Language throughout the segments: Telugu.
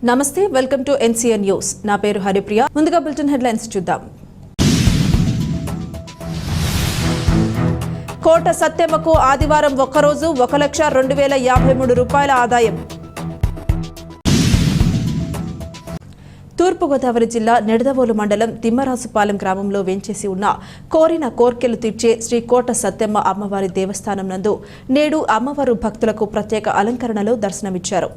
నమస్తే, వెల్కమ్ టు ఎన్సీఎన్ న్యూస్. నా పేరు హరిప్రియ. ముందుగా బులెటిన్ హెడ్లైన్స్ చూద్దాం. కోట సత్యమ్మకు ఆదివారం ఒక్కరోజు 1,02,053 రూపాయల ఆదాయం. తూర్పుగోదావరి జిల్లా నిడదవోలు మండలం తిమ్మరాజుపాలెం గ్రామంలో వేంచేసి ఉన్న కోరిన కోర్కెలు తీర్చే శ్రీ కోట సత్యమ్మ అమ్మవారి దేవస్థానం నందు నేడు అమ్మవారు భక్తులకు ప్రత్యేక అలంకరణలో దర్శనమిచ్చారు.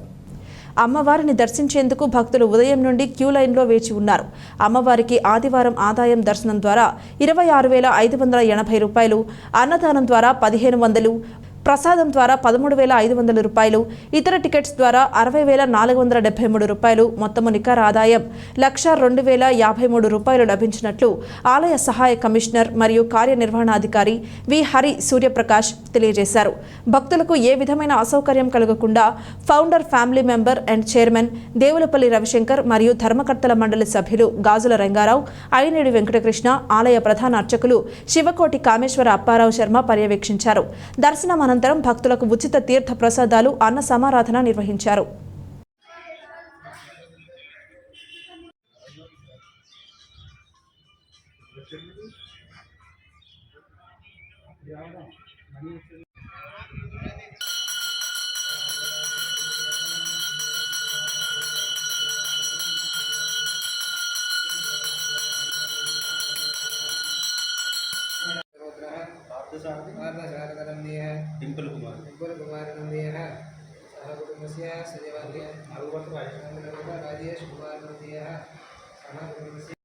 అమ్మవారిని దర్శించేందుకు భక్తులు ఉదయం నుండి క్యూ లైన్లో వేచి ఉన్నారు. అమ్మవారికి ఆదివారం ఆదాయం దర్శనం ద్వారా 26,580 రూపాయలు, అన్నదానం ద్వారా 1,500, ప్రసాదం ద్వారా 13,500 రూపాయలు, ఇతర టికెట్స్ ద్వారా 60,473 రూపాయలు, మొత్తము నికర ఆదాయం 1,02,053 రూపాయలు లభించినట్లు ఆలయ సహాయ కమిషనర్ మరియు కార్యనిర్వహణాధికారి వి హరి సూర్యప్రకాష్ తెలియజేశారు. భక్తులకు ఏ విధమైన అసౌకర్యం కలగకుండా founder, family member and chairman Devulapalli Ravishankar మరియు ధర్మకర్తల మండలి సభ్యులు గాజుల రంగారావు, అయినేడి వెంకటకృష్ణ, ఆలయ ప్రధాన అర్చకులు శివకోటి కామేశ్వర అప్పారావు శర్మ పర్యవేక్షించారు. దర్శనం అనంతరం భక్తులకు ఉచిత తీర్థ ప్రసాదాలు, అన్న సమారాధన నిర్వహించారు. डिंपल कुमार नंदीय सहकुटुंबस्य सजवार्य राजेश कुमार नंदीय सहकुटुंबस्य